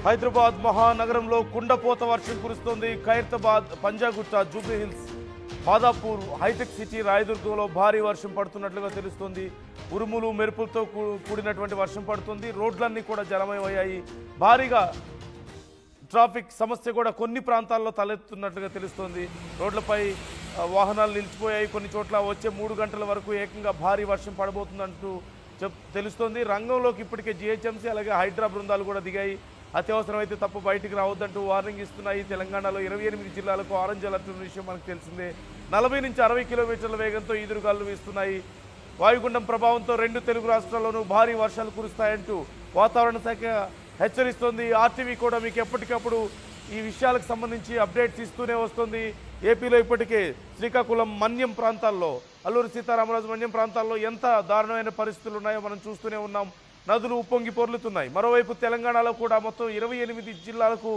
హైదరాబాద్ మహానగరంలో కుండపోత వర్షం కురుస్తోంది. ఖైరతాబాద్, పంజాగుట్ట, జూబ్లీహిల్స్, మాదాపూర్, హైటెక్ సిటీ, రాయదుర్గంలో భారీ వర్షం పడుతున్నట్లుగా తెలుస్తోంది. ఉరుములు మెరుపులతో కూడినటువంటి వర్షం పడుతుంది. రోడ్లన్నీ కూడా జలమయమయ్యాయి. భారీగా ట్రాఫిక్ సమస్య కూడా కొన్ని ప్రాంతాల్లో తలెత్తున్నట్లుగా తెలుస్తోంది. రోడ్లపై వాహనాలు నిలిచిపోయాయి. కొన్ని చోట్ల వచ్చే 3 గంటల వరకు ఏకంగా భారీ వర్షం పడబోతుందంటూ తెలుస్తోంది. రంగంలోకి ఇప్పటికే జీహెచ్ఎంసీ అలాగే హైడ్రా బృందాలు కూడా దిగాయి. అత్యవసరమైతే తప్ప బయటికి రావద్దంటూ వార్నింగ్ ఇస్తున్నాయి. తెలంగాణలో 28 జిల్లాలకు ఆరెంజ్ అలర్ట్ ఉన్న విషయం మనకు తెలిసిందే. 40 నుంచి 60 కిలోమీటర్ల వేగంతో ఈదురుగాలు వీస్తున్నాయి. వాయుగుండం ప్రభావంతో 2 తెలుగు రాష్ట్రాల్లోనూ భారీ వర్షాలు కురుస్తాయంటూ వాతావరణ శాఖ హెచ్చరిస్తోంది. ఆర్టీవీ కూడా మీకు ఎప్పటికప్పుడు ఈ విషయాలకు సంబంధించి అప్డేట్స్ ఇస్తూనే వస్తుంది. ఏపీలో ఇప్పటికే శ్రీకాకుళం, మన్యం ప్రాంతాల్లో, అల్లూరి సీతారామరాజు మన్యం ప్రాంతాల్లో ఎంత దారుణమైన పరిస్థితులు ఉన్నాయో మనం చూస్తూనే ఉన్నాం. నదులు ఉప్పొంగి పొర్లుతున్నాయి. మరోవైపు తెలంగాణలో కూడా మొత్తం 28 జిల్లాలకు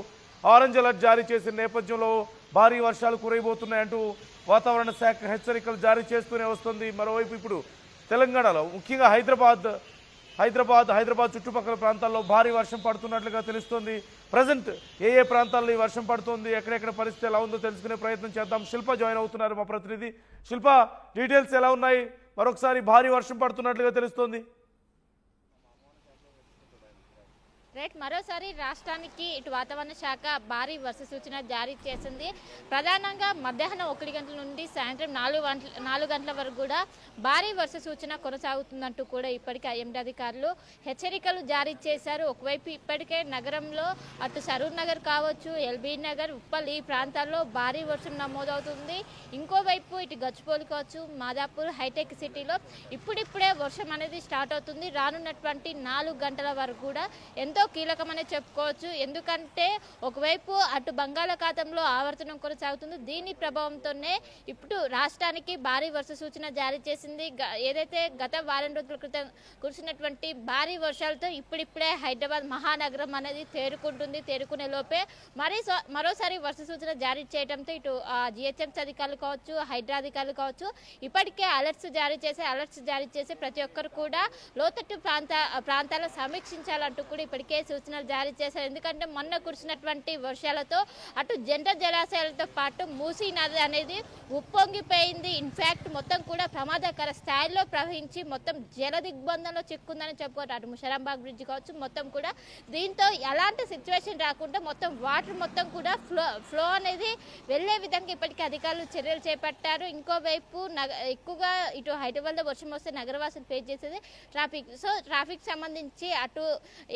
ఆరెంజ్ అలర్ట్ జారీ చేసిన నేపథ్యంలో భారీ వర్షాలు కురైపోతున్నాయంటూ వాతావరణ శాఖ హెచ్చరికలు జారీ చేస్తూనే వస్తుంది. మరోవైపు ఇప్పుడు తెలంగాణలో ముఖ్యంగా హైదరాబాద్ చుట్టుపక్కల ప్రాంతాల్లో భారీ వర్షం పడుతున్నట్లుగా తెలుస్తోంది. ప్రజెంట్ ఏ ప్రాంతాల్లో ఈ వర్షం పడుతుంది, ఎక్కడెక్కడ పరిస్థితి ఎలా ఉందో తెలుసుకునే ప్రయత్నం చేద్దాం. శిల్ప జాయిన్ అవుతున్నారు, మా ప్రతినిధి. శిల్ప, డీటెయిల్స్ ఎలా ఉన్నాయి? మరొకసారి భారీ వర్షం పడుతున్నట్లుగా తెలుస్తోంది. రైట్, మరోసారి రాష్ట్రానికి ఇటు వాతావరణ శాఖ భారీ వర్ష సూచన జారీ చేసింది. ప్రధానంగా మధ్యాహ్నం 1 గంటల నుండి సాయంత్రం 4 గంటల వరకు కూడా భారీ వర్ష సూచన కొనసాగుతుందంటూ కూడా ఇప్పటికే ఐఎండీ అధికారులు హెచ్చరికలు జారీ చేశారు. ఒకవైపు ఇప్పటికే నగరంలో అటు సరూర్ నగర్ కావచ్చు, ఎల్బీ నగర్, ఉప్పల్ ఈ ప్రాంతాల్లో భారీ వర్షం నమోదవుతుంది. ఇంకోవైపు ఇటు గచ్చిబౌలి కావచ్చు, మాదాపూర్, హైటెక్ సిటీలో ఇప్పుడిప్పుడే వర్షం అనేది స్టార్ట్ అవుతుంది. రానున్నటువంటి 4 గంటల వరకు కూడా ఎంతో కీలకమనే చెప్పుకోవచ్చు. ఎందుకంటే ఒకవైపు అటు బంగాళాఖాతంలో ఆవర్తనం కొనసాగుతుంది. దీని ప్రభావంతోనే ఇప్పుడు రాష్ట్రానికి భారీ వర్ష సూచన జారీ చేసింది. ఏదైతే గత వారం రోజుల క్రితం కురిసినటువంటి భారీ వర్షాలతో ఇప్పుడిప్పుడే హైదరాబాద్ మహానగరం అనేది తేరుకునే లోపే మరోసారి వర్ష సూచన జారీ చేయడంతో ఇటు జిహెచ్ఎంసీ అధికారులు కావచ్చు, హైడ్రా అధికారులు కావచ్చు ఇప్పటికే అలర్ట్స్ జారీ చేసి ప్రతి ఒక్కరు కూడా లోతట్టు ప్రాంతాలను సమీక్షించాలంటూ కూడా ఇప్పటికే సూచనలు జారీ చేశారు. ఎందుకంటే మొన్న కురిసినటువంటి వర్షాలతో అటు జంట జలాశయాలతో పాటు మూసీ నది అనేది ఉప్పొంగిపోయింది. ఇన్ఫాక్ట్ మొత్తం కూడా ప్రమాదకర స్థాయిలో ప్రవహించి మొత్తం జల దిగ్బంధంలో చిక్కుందని చెప్పుకోవచ్చు. అటు ముషరాంబాగ్ బ్రిడ్జ్ కావచ్చు మొత్తం కూడా. దీంతో ఎలాంటి సిచ్యువేషన్ రాకుండా మొత్తం వాటర్ మొత్తం కూడా ఫ్లో అనేది వెళ్లే విధంగా ఇప్పటికీ అధికారులు చర్యలు చేపట్టారు. ఇంకోవైపు ఎక్కువగా ఇటు హైదరాబాద్లో వర్షం వస్తే నగరవాసులు ఫేస్ చేసేది ట్రాఫిక్. సో ట్రాఫిక్ సంబంధించి అటు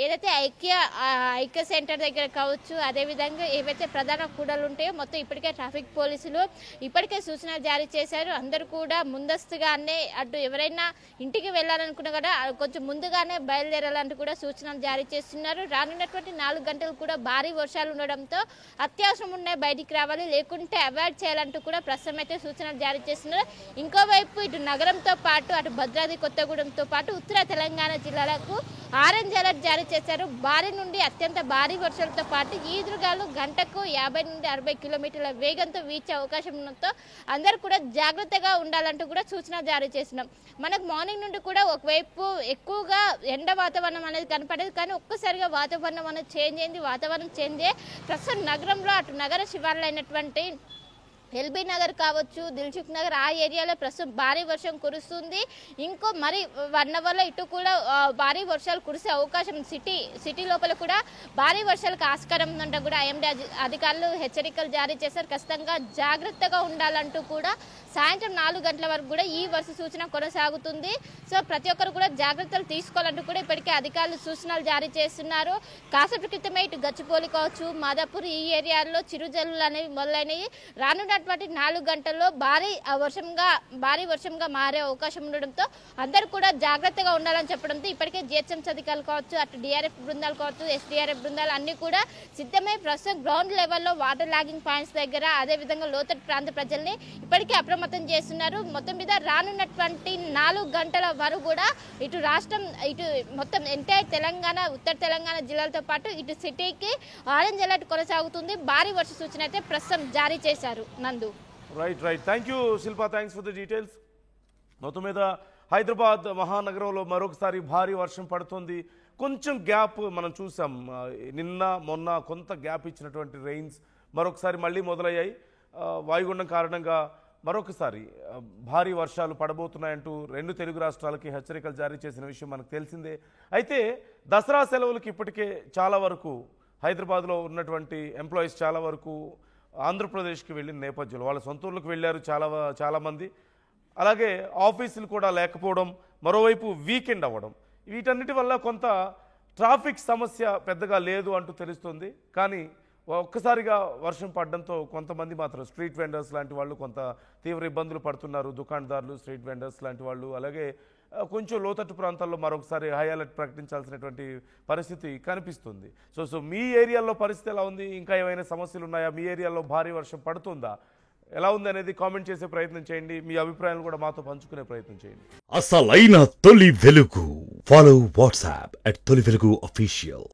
ఏదైతే ఐక్య సెంటర్ దగ్గర కావచ్చు, అదేవిధంగా ఏవైతే ప్రధాన కూడలు ఉంటాయో మొత్తం ఇప్పటికే ట్రాఫిక్ పోలీసులు ఇప్పటికే సూచనలు జారీ చేశారు. అందరూ కూడా ముందస్తుగానే అటు ఎవరైనా ఇంటికి వెళ్ళాలనుకున్నా కూడా కొంచెం ముందుగానే బయలుదేరాలంటూ కూడా సూచనలు జారీ చేస్తున్నారు. రానున్నటువంటి 4 గంటలు కూడా భారీ వర్షాలు ఉండడంతో అత్యవసరం ఉన్నాయి బయటికి రావాలి, లేకుంటే అవాయిడ్ చేయాలంటూ కూడా ప్రస్తుతం అయితే సూచనలు జారీ చేస్తున్నారు. ఇంకోవైపు ఇటు నగరంతో పాటు అటు భద్రాద్రి కొత్తగూడెంతో పాటు ఉత్తర తెలంగాణ జిల్లాలకు ఆరెంజ్ అలర్ట్ జారీ చేశారు. భారీ నుండి అత్యంత భారీ వర్షాలతో పాటు ఈదురుగాలు గంటకు 50 నుండి 60 కిలోమీటర్ల వేగంతో వీచే అవకాశం ఉండడంతో అందరూ కూడా జాగ్రత్తగా ఉండాలంటూ కూడా సూచన జారీ చేస్తున్నాం. మనకు మార్నింగ్ నుండి కూడా ఒకవైపు ఎక్కువగా ఎండ వాతావరణం అనేది కనపడేది, కానీ ఒక్కసారిగా వాతావరణం అనేది చేంజ్ అయ్యి ప్రస్తుతం నగరంలో అటు నగర శివార్లు అయినటువంటి ఎల్బీ నగర్ కావచ్చు, దిల్సుఖ్ నగర్ ఆ ఏరియాలో ప్రస్తుతం భారీ వర్షం కురుస్తుంది. ఇంకో మరి 1 అవర్లో ఇటు కూడా భారీ వర్షాలు కురిసే అవకాశం, సిటీ లోపల కూడా భారీ వర్షాలకు ఆస్కారం ఉందంటూ కూడా ఐఎండీ అధికారులు హెచ్చరికలు జారీ చేశారు. ఖచ్చితంగా జాగ్రత్తగా ఉండాలంటూ కూడా సాయంత్రం 4 గంటల వరకు కూడా ఈ వర్ష సూచన కొనసాగుతుంది. సో ప్రతి ఒక్కరు కూడా జాగ్రత్తలు తీసుకోవాలంటూ కూడా ఇప్పటికే అధికారులు సూచనలు జారీ చేస్తున్నారు. కాసేపు క్రితమే ఇటు గచ్చిబౌలి కావచ్చు, మాదాపూర్ ఈ ఏరియాల్లో చిరుజల్లులు అనేవి మొదలైనవి. రానున్నటువంటి 4 గంటల్లో భారీ వర్షంగా మారే అవకాశం ఉండడంతో అందరూ కూడా జాగ్రత్తగా ఉండాలని చెప్పడంతో ఇప్పటికే జిహెచ్ఎంసీ అధికారులు కావచ్చు, అటు డిఆర్ఎఫ్ బృందాలు కావచ్చు, ఎస్డిఆర్ఎఫ్ బృందాలు అన్ని కూడా సిద్ధమై ప్రస్తుతం గ్రౌండ్ లెవెల్లో వాటర్ లాగింగ్ పాయింట్స్ దగ్గర అదేవిధంగా లోతట్టు ప్రాంత ప్రజల్ని ఇప్పటికే అప్రమత్తం చేస్తున్నారు. మొత్తం మీద రానున్నటువంటి 4 గంటల వరకు కూడా ఇటు రాష్ట్రం ఇటు మొత్తం ఎంటైర్ తెలంగాణ, ఉత్తర తెలంగాణ జిల్లాలతో పాటు ఇటు సిటీకి ఆరెంజ్ అలర్ట్ కొనసాగుతుంది. భారీ వర్ష సూచన అయితే ప్రస్తుతం జారీ చేశారు. నందు, right. Thank you Shilpa, thanks for the details. మొత్తం మీద హైదరాబాద్ మహానగరంలో మరొకసారి భారీ వర్షం పడుతోంది. కొంచెం గ్యాప్ మనం చూసాం. నిన్న మొన్న కొంత గ్యాప్ ఇచ్చినటువంటి రెయిన్స్ మరొకసారి మళ్ళీ మొదలయ్యాయి. వాయుగుండం కారణంగా మరొకసారి భారీ వర్షాలు పడబోతున్నాయంటూ 2 తెలుగు రాష్ట్రాలకి హెచ్చరికలు జారీ చేసిన విషయం మనకు తెలిసిందే. అయితే దసరా సెలవులకి ఇప్పటికే చాలా వరకు హైదరాబాద్లో ఉన్నటువంటి ఎంప్లాయీస్ చాలా వరకు ఆంధ్రప్రదేశ్కి వెళ్ళిన నేపథ్యంలో వాళ్ళ సొంత ఊర్లకు వెళ్ళారు చాలామంది. అలాగే ఆఫీసులు కూడా లేకపోవడం, మరోవైపు వీకెండ్ అవ్వడం, వీటన్నిటి వల్ల కొంత ట్రాఫిక్ సమస్య పెద్దగా లేదు అంటూ తెలుస్తుంది. కానీ ఒక్కసారిగా వర్షం పడడంతో కొంతమంది మాత్రం స్ట్రీట్ వెండర్స్ లాంటి వాళ్ళు కొంత తీవ్ర ఇబ్బందులు పడుతున్నారు. దుకాణదారులు, స్ట్రీట్ వెండర్స్ లాంటి వాళ్ళు. అలాగే కొంచెం లోతట్టు ప్రాంతాల్లో మరొకసారి హై అలర్ట్ ప్రకటించాల్సినటువంటి పరిస్థితి కనిపిస్తుంది. సో మీ ఏరియాలో పరిస్థితి ఎలా ఉంది? ఇంకా ఏమైనా సమస్యలు ఉన్నాయా? మీ ఏరియాలో భారీ వర్షం పడుతుందా? ఎలా ఉంది అనేది కామెంట్ చేసే ప్రయత్నం చేయండి. మీ అభిప్రాయాలు కూడా మాతో పంచుకునే ప్రయత్నం చేయండి. అసలైన తొలి వెలుగు. ఫాలో వాట్సాప్ @తొలి వెలుగు అఫీషియల్.